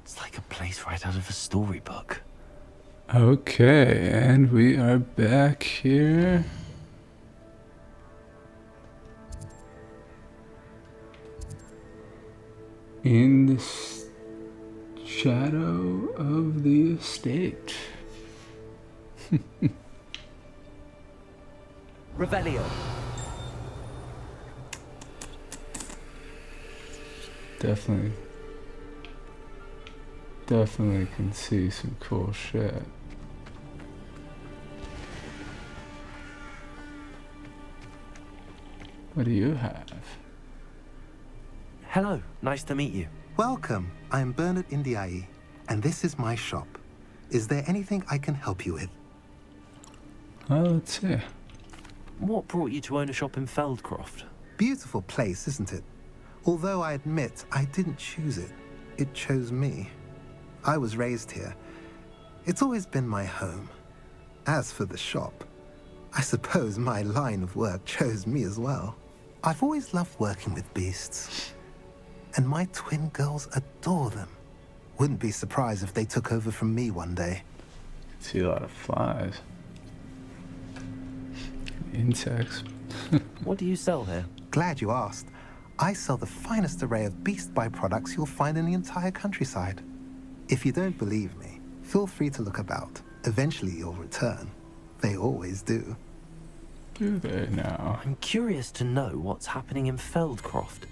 It's like a place right out of a storybook. Okay, and we are back here. In the shadow of the estate. Revelio. Definitely can see some cool shit. What do you have? Hello, nice to meet you. Welcome. I am Bernard Indiai, and this is my shop. Is there anything I can help you with? Let's see. What brought you to own a shop in Feldcroft? Beautiful place, isn't it? Although I admit I didn't choose it. It chose me. I was raised here. It's always been my home. As for the shop, I suppose my line of work chose me as well. I've always loved working with beasts. And my twin girls adore them. Wouldn't be surprised if they took over from me one day. See a lot of flies. Insects. What do you sell here? Glad you asked. I sell the finest array of beast byproducts you'll find in the entire countryside. If you don't believe me, feel free to look about. Eventually you'll return. They always do. Do they now? I'm curious to know what's happening in Feldcroft.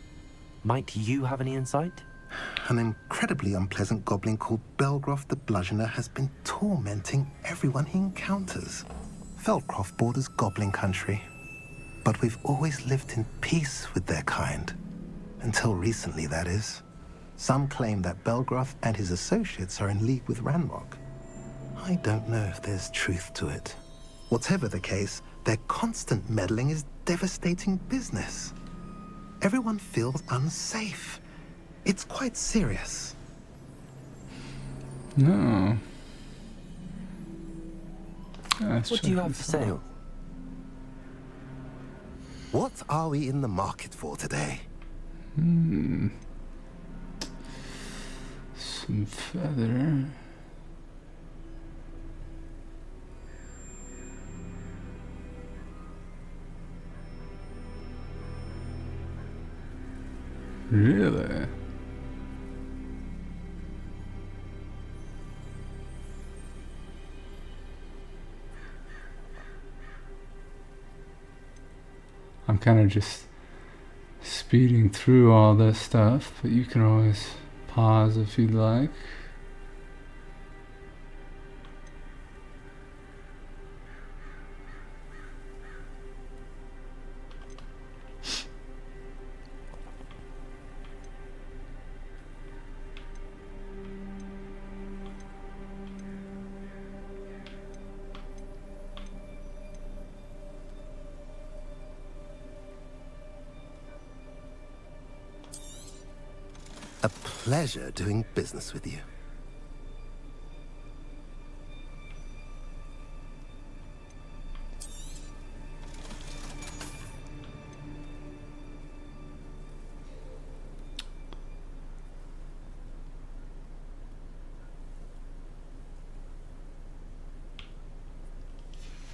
Might you have any insight? An incredibly unpleasant goblin called Belgroth the Bludgeoner has been tormenting everyone he encounters. Feldcroft borders goblin country, but we've always lived in peace with their kind. Until recently, that is. Some claim that Belgroth and his associates are in league with Ranrock. I don't know if there's truth to it. Whatever the case, their constant meddling is devastating business. Everyone feels unsafe. It's quite serious. No. What do you have for sale? What are we in the market for today? Some feather. Really? I'm kind of just speeding through all this stuff, but you can always pause if you'd like. A pleasure doing business with you.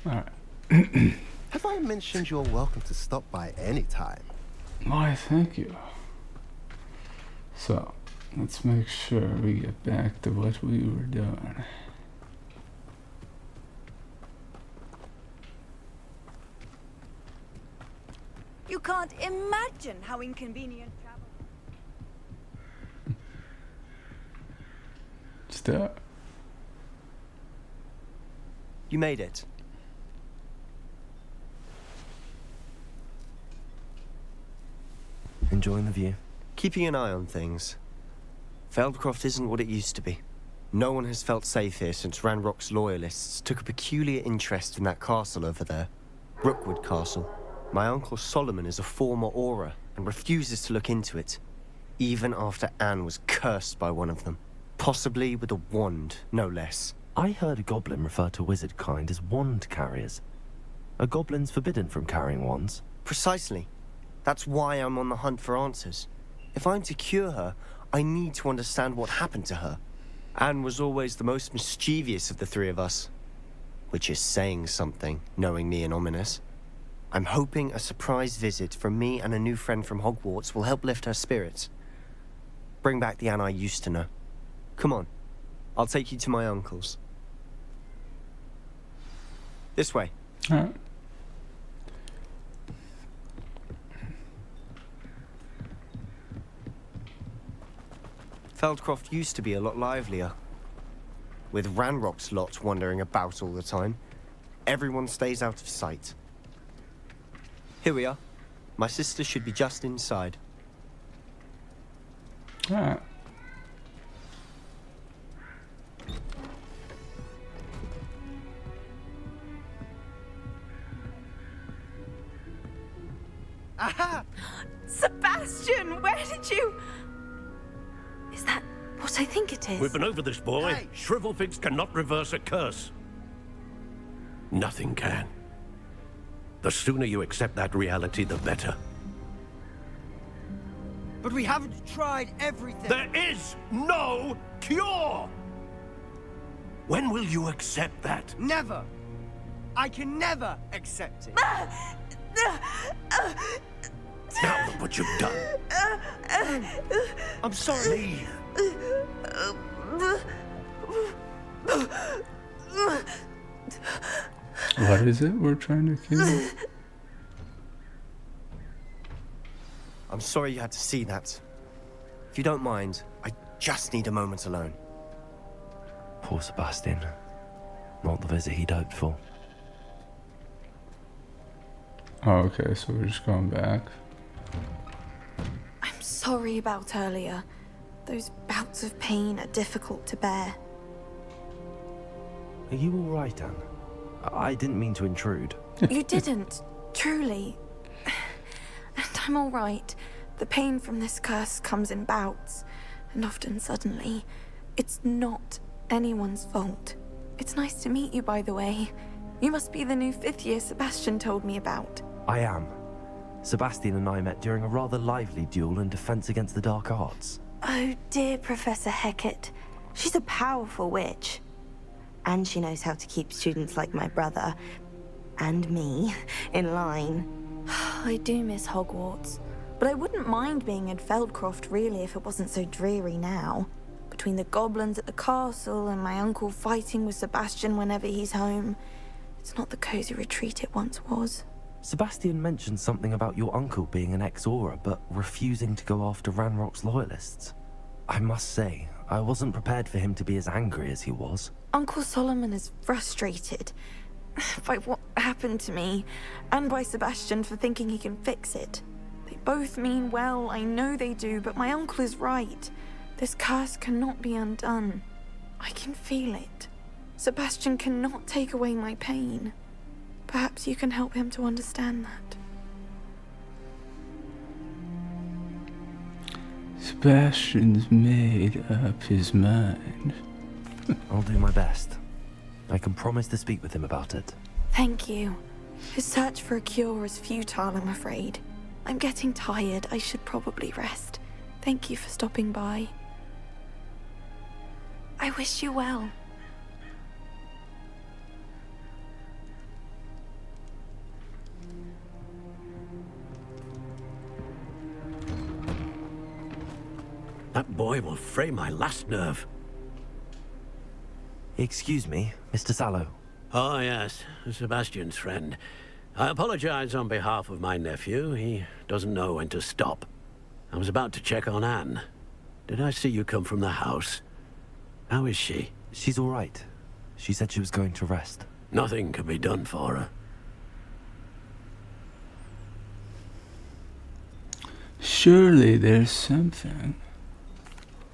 All right. Have I mentioned you're welcome to stop by any time? Why, thank you. So, let's make sure we get back to what we were doing. You can't imagine how inconvenient travel. Stop. You made it. Enjoying the view? Keeping an eye on things. Feldcroft isn't what it used to be. No one has felt safe here since Ranrock's loyalists took a peculiar interest in that castle over there. Rookwood Castle. My uncle Solomon is a former Auror and refuses to look into it, even after Anne was cursed by one of them. Possibly with a wand, no less. I heard a goblin refer to wizard kind as wand carriers. Are goblins forbidden from carrying wands? Precisely. That's why I'm on the hunt for answers. If I'm to cure her, I need to understand what happened to her. Anne was always the most mischievous of the three of us. Which is saying something, knowing me and Ominous. I'm hoping a surprise visit from me and a new friend from Hogwarts will help lift her spirits. Bring back the Anne I used to know. Come on, I'll take you to my uncle's. This way. Alright. Feldcroft used to be a lot livelier. With Ranrock's lot wandering about all the time, everyone stays out of sight. Here we are. My sister should be just inside. Alright. Aha! Sebastian, where did you... Is that what I think it is? We've been over this, boy. Hey. Shrivelfigs cannot reverse a curse. Nothing can. The sooner you accept that reality, the better. But we haven't tried everything. There is no cure! When will you accept that? Never. I can never accept it. Now look what you've done. I'm sorry. Leave. What is it we're trying to kill? I'm sorry you had to see that. If you don't mind, I just need a moment alone. Poor Sebastian. Not the visit he'd hoped for. Oh, okay, so we're just going back. I'm sorry about earlier. Those bouts of pain are difficult to bear. Are you all right, Anne? I didn't mean to intrude. You didn't, truly. And I'm all right. The pain from this curse comes in bouts, and often suddenly. It's not anyone's fault. It's nice to meet you, by the way. You must be the new 5th year Sebastian told me about. I am. Sebastian and I met during a rather lively duel in defense against the dark arts. Oh, dear Professor Hecat. She's a powerful witch. And she knows how to keep students like my brother, and me, in line. I do miss Hogwarts, but I wouldn't mind being in Feldcroft, really, if it wasn't so dreary now. Between the goblins at the castle and my uncle fighting with Sebastian whenever he's home, it's not the cozy retreat it once was. Sebastian mentioned something about your uncle being an ex-Auror, but refusing to go after Ranrock's loyalists. I must say, I wasn't prepared for him to be as angry as he was. Uncle Solomon is frustrated by what happened to me, and by Sebastian for thinking he can fix it. They both mean well, I know they do, but my uncle is right. This curse cannot be undone. I can feel it. Sebastian cannot take away my pain. Perhaps you can help him to understand that. Sebastian's made up his mind. I'll do my best. I can promise to speak with him about it. Thank you. His search for a cure is futile, I'm afraid. I'm getting tired. I should probably rest. Thank you for stopping by. I wish you well. That boy will fray my last nerve. Excuse me, Mr. Sallow. Oh, yes, Sebastian's friend. I apologize on behalf of my nephew. He doesn't know when to stop. I was about to check on Anne. Did I see you come from the house? How is she? She's all right. She said she was going to rest. Nothing can be done for her. Surely there's something.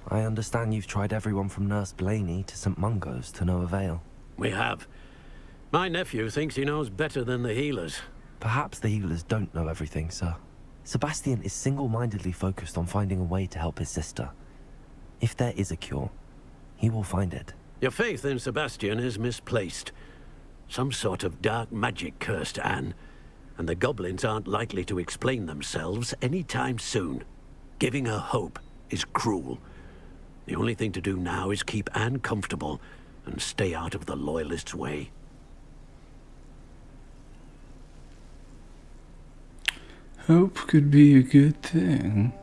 I understand you've tried everyone from Nurse Blaney to St. Mungo's to no avail. We have. My nephew thinks he knows better than the healers. Perhaps the healers don't know everything, sir. Sebastian is single-mindedly focused on finding a way to help his sister. If there is a cure, he will find it. Your faith in Sebastian is misplaced. Some sort of dark magic cursed Anne, and the goblins aren't likely to explain themselves anytime soon. Giving her hope is cruel. The only thing to do now is keep Anne comfortable and stay out of the Loyalists' way. Hope could be a good thing.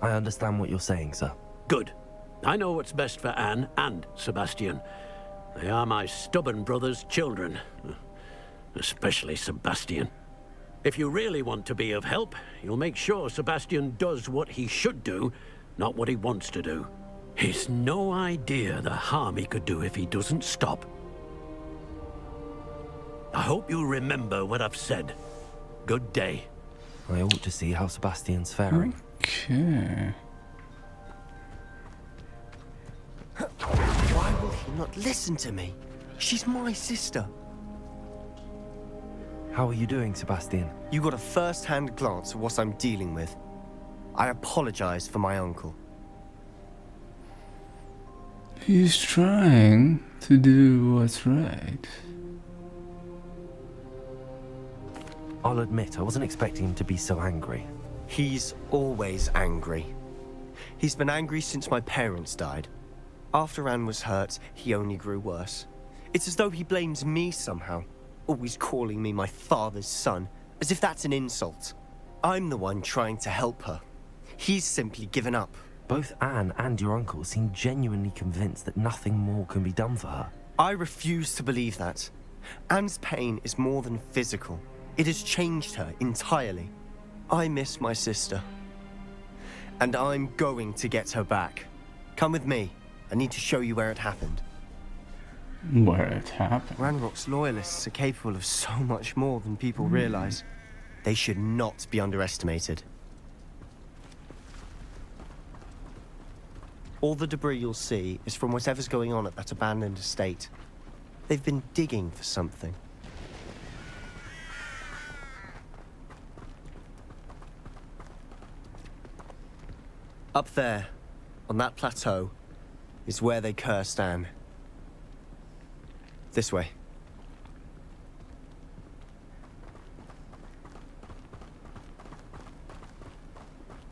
I understand what you're saying, sir. Good. I know what's best for Anne and Sebastian. They are my stubborn brother's children. Especially Sebastian. If you really want to be of help, you'll make sure Sebastian does what he should do, not what he wants to do. He's no idea the harm he could do if he doesn't stop. I hope you remember what I've said. Good day. I ought to see how Sebastian's faring. Okay. Why will he not listen to me? She's my sister. How are you doing, Sebastian? You got a first-hand glance at what I'm dealing with. I apologize for my uncle. He's trying to do what's right. I'll admit, I wasn't expecting him to be so angry. He's always angry. He's been angry since my parents died. After Anne was hurt, he only grew worse. It's as though he blames me somehow, always calling me my father's son, as if that's an insult. I'm the one trying to help her. He's simply given up. Both Anne and your uncle seem genuinely convinced that nothing more can be done for her. I refuse to believe that. Anne's pain is more than physical. It has changed her entirely. I miss my sister. And I'm going to get her back. Come with me. I need to show you where it happened. Where it happened? Ranrock's Loyalists are capable of so much more than people realize. They should not be underestimated. All the debris you'll see is from whatever's going on at that abandoned estate. They've been digging for something. Up there, on that plateau, is where they cursed Anne. This way.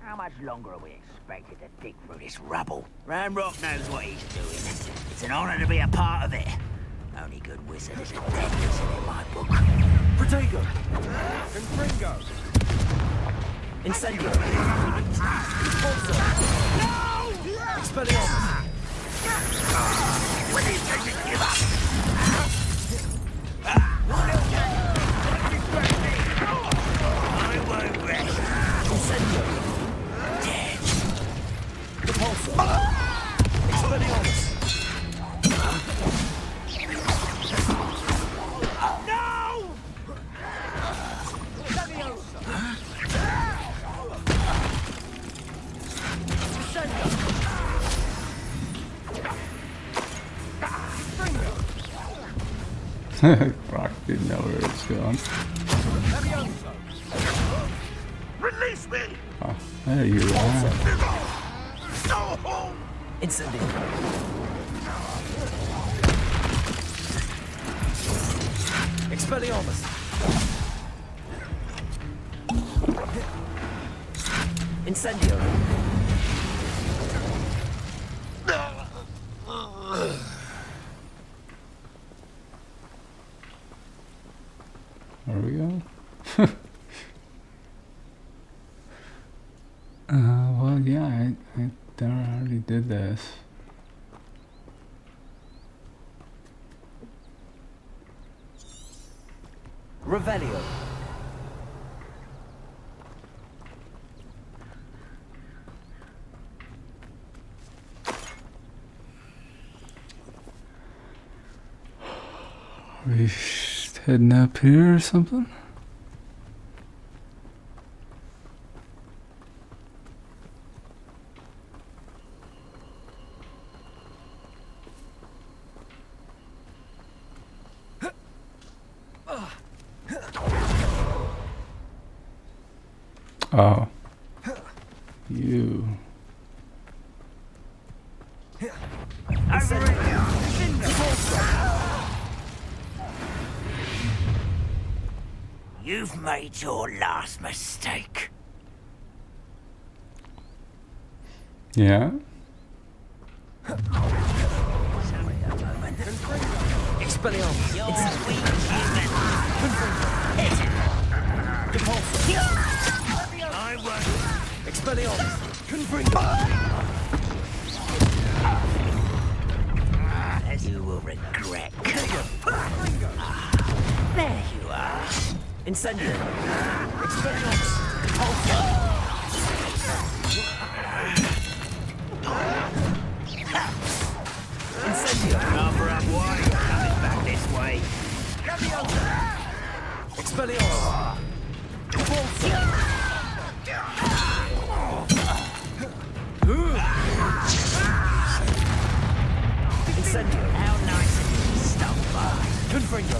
How much longer are we expected to dig through this rubble? Ranrock knows what he's doing. It's an honor to be a part of it. Only good wizard is a dead wizard in my book. Protego! Confringo! Incendio! No! Expelliarmus! When he's going to give up? I won't rest. Incendio! Dead. Repulsor! Expelliarmus! No! Brock didn't know where it's going. Release me! Oh, there you are. No! Incendio! Expelliarmus! Incendio! Where are we going? Well, yeah, I already did this. Revelio! Are we just heading up here or something? Oh. You. You've made your last mistake. Yeah? Expelliarmus! You're sweet human. I won't. Expelliarmus! As you will regret. There you are. Incendio! Expelliarmus! Incendio! Cover up why you're coming back this way. Expelliarmus! Incendio! How nice of you to stop by. Confringo!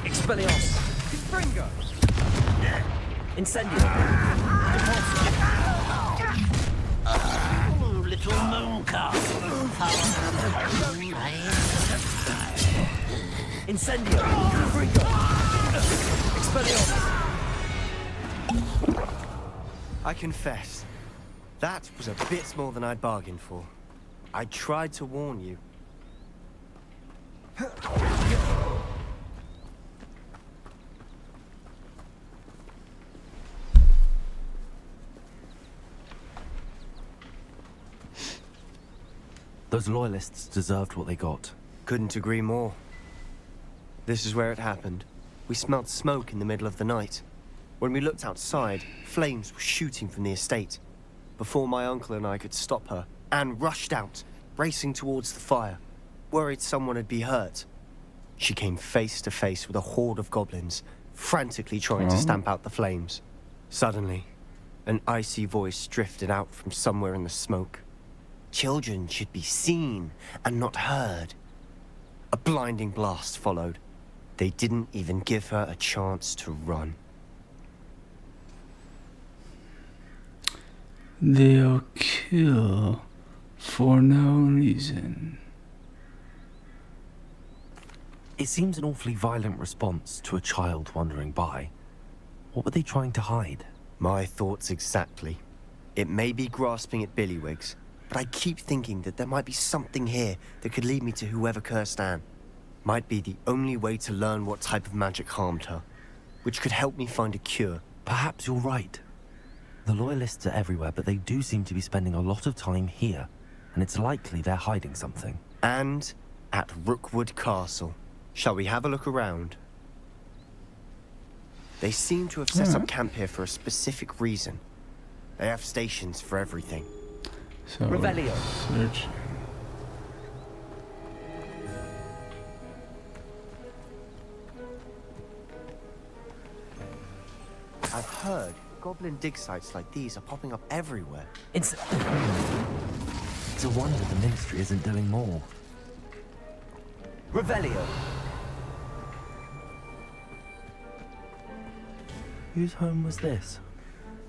Expelliarmus! Confringo! Incendio! Oh, little moon castle. Incendio! Confringo! Expelliarmus! I confess, that was a bit more than I'd bargained for. I tried to warn you. Those loyalists deserved what they got. Couldn't agree more. This is where it happened. We smelled smoke in the middle of the night. When we looked outside, flames were shooting from the estate. Before my uncle and I could stop her, Anne rushed out, racing towards the fire, worried someone had been hurt. She came face to face with a horde of goblins, frantically trying to stamp out the flames. Suddenly, an icy voice drifted out from somewhere in the smoke. Children should be seen and not heard. A blinding blast followed. They didn't even give her a chance to run. They'll kill for no reason. It seems an awfully violent response to a child wandering by. What were they trying to hide? My thoughts exactly. It may be grasping at Billywigs, but I keep thinking that there might be something here that could lead me to whoever cursed Anne. Might be the only way to learn what type of magic harmed her, which could help me find a cure. Perhaps you're right. The Loyalists are everywhere, but they do seem to be spending a lot of time here, and it's likely they're hiding something. And at Rookwood Castle. Shall we have a look around? They seem to have set up camp here for a specific reason. They have stations for everything. So, Revelio. search. I've heard goblin dig sites like these are popping up everywhere. It's a wonder the Ministry isn't doing more. Revelio. Whose home was this?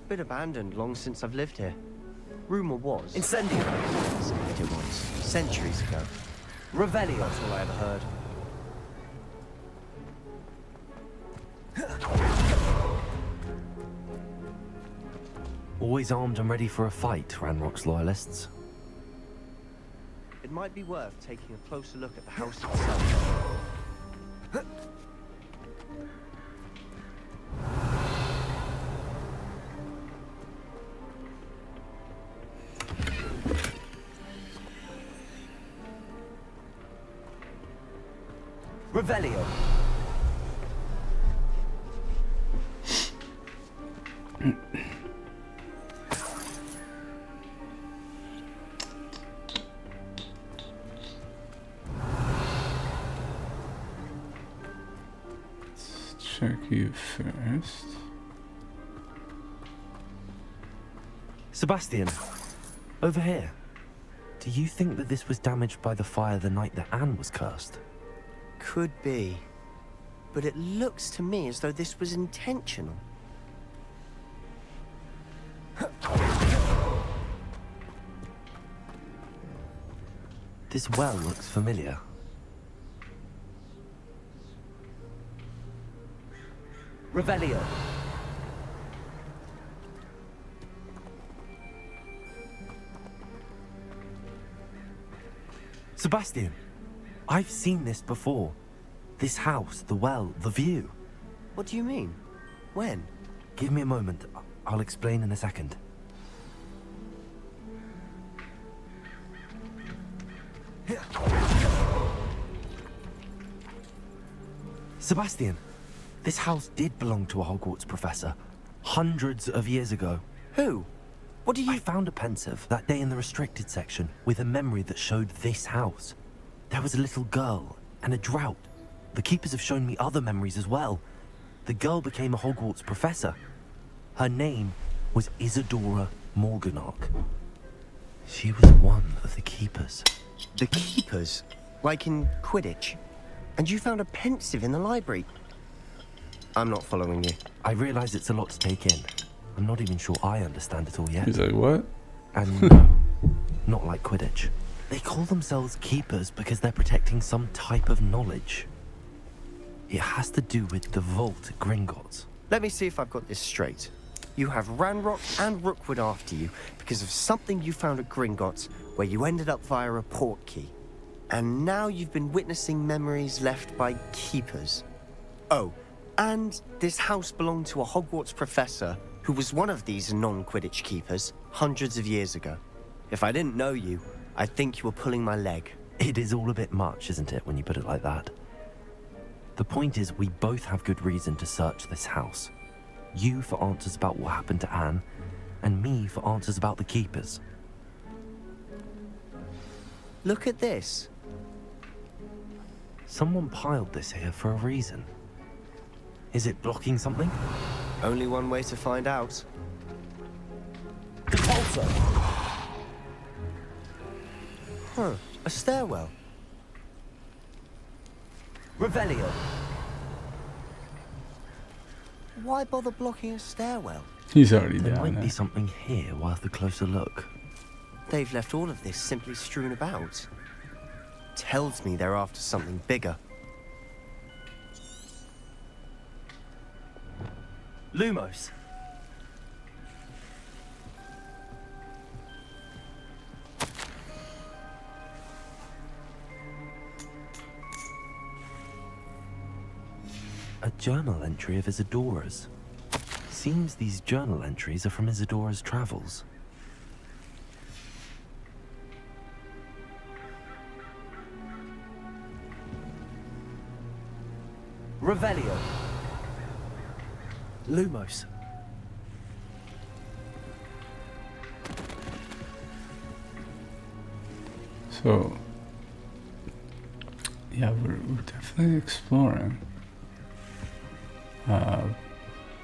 Been abandoned long since I've lived here. Rumor was... Incendio. It was centuries ago. Revelio. That's all I ever heard. Always armed and ready for a fight, Ranrock's Loyalists. It might be worth taking a closer look at the house itself. Revelio. Check you first. Sebastian, over here. Do you think that this was damaged by the fire the night that Anne was cursed? Could be. But it looks to me as though this was intentional. This well looks familiar. Revelio. Sebastian, I've seen this before. This house, the well, the view. What do you mean? When? Give me a moment. I'll explain in a second. Sebastian, this house did belong to a Hogwarts professor. Hundreds of years ago. Who? What do you... I found a pensive that day in the restricted section with a memory that showed this house. There was a little girl and a drought. The keepers have shown me other memories as well. The girl became a Hogwarts professor. Her name was Isadora Morganach. She was one of the keepers. The keepers? Like in Quidditch? And you found a pensive in the library? I'm not following you. I realize it's a lot to take in. I'm not even sure I understand it all yet. He's like, what? And no, not like Quidditch. They call themselves keepers because they're protecting some type of knowledge. It has to do with the vault at Gringotts. Let me see if I've got this straight. You have Ranrock and Rookwood after you because of something you found at Gringotts where you ended up via a port key. And now you've been witnessing memories left by keepers. Oh, and this house belonged to a Hogwarts professor who was one of these non-Quidditch keepers hundreds of years ago. If I didn't know you, I'd think you were pulling my leg. It is all a bit much, isn't it, when you put it like that? The point is, we both have good reason to search this house. You for answers about what happened to Anne, and me for answers about the keepers. Look at this. Someone piled this here for a reason. Is it blocking something? Only one way to find out. Repulsor! Huh, a stairwell. Revelio! Why bother blocking a stairwell? He's already There down might there. be something here worth a closer look. They've left all of this simply strewn about. Tells me they're after something bigger. Lumos! A journal entry of Isadora's. Seems these journal entries are from Isadora's travels. Revelio. Lumos. So, yeah, we're definitely exploring.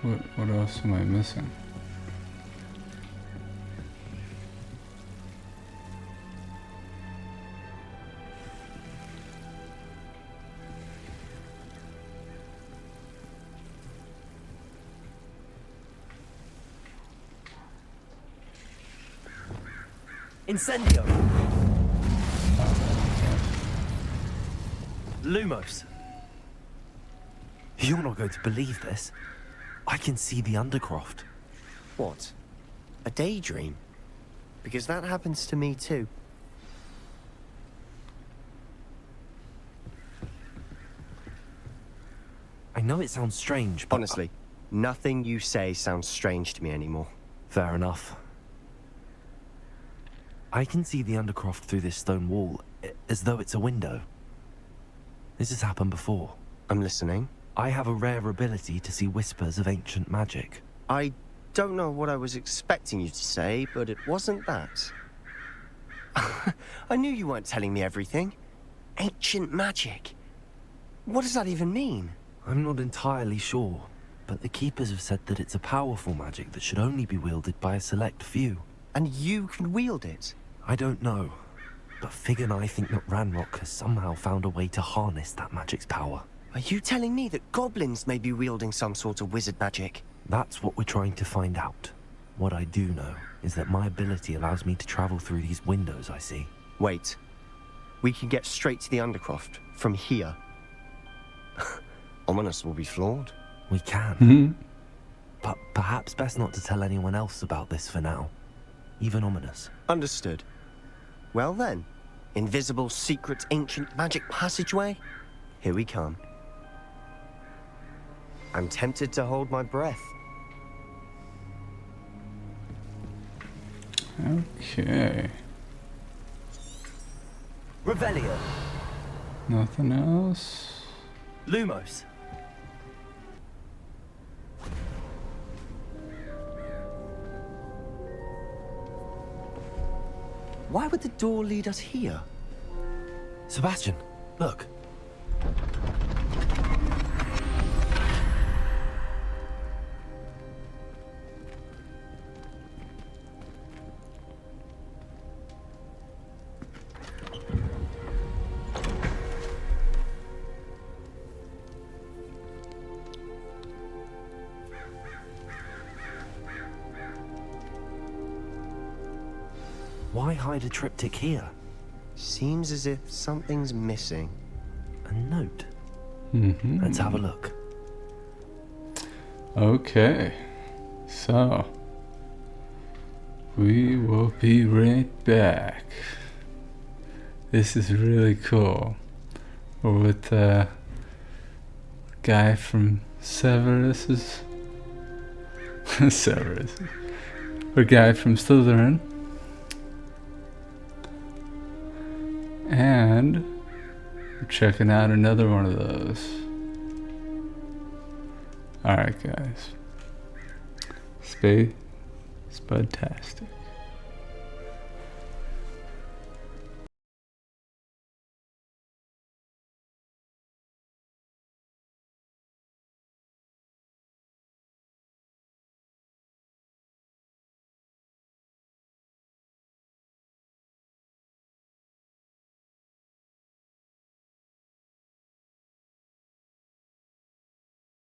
What else am I missing? Incendio. Lumos. You're not going to believe this. I can see the Undercroft. What? A daydream? Because that happens to me too. I know it sounds strange, but... Honestly, nothing you say sounds strange to me anymore. Fair enough. I can see the Undercroft through this stone wall, as though it's a window. This has happened before. I'm listening. I have a rare ability to see whispers of ancient magic. I don't know what I was expecting you to say, but it wasn't that. I knew you weren't telling me everything. Ancient magic. What does that even mean? I'm not entirely sure, but the Keepers have said that it's a powerful magic that should only be wielded by a select few. And you can wield it? I don't know, but Fig and I think that Ranrock has somehow found a way to harness that magic's power. Are you telling me that goblins may be wielding some sort of wizard magic? That's what we're trying to find out. What I do know is that my ability allows me to travel through these windows I see. Wait. We can get straight to the Undercroft from here. Ominous will be flawed. We can. Mm-hmm. But perhaps best not to tell anyone else about this for now. Even Ominous. Understood. Well then, Invisible, secret, ancient magic passageway? Here we come. I'm tempted to hold my breath. Okay. Revelio. Nothing else? Lumos. Why would the door lead us here? Sebastian, look. Why hide a triptych here? Seems as if something's missing. A note. Mm-hmm. Let's have a look. Okay. So, we will be right back. This is really cool. We're with the guy from Severus's... Severus. Or guy from Slytherin. And we're checking out another one of those. Alright guys. Spudtastic.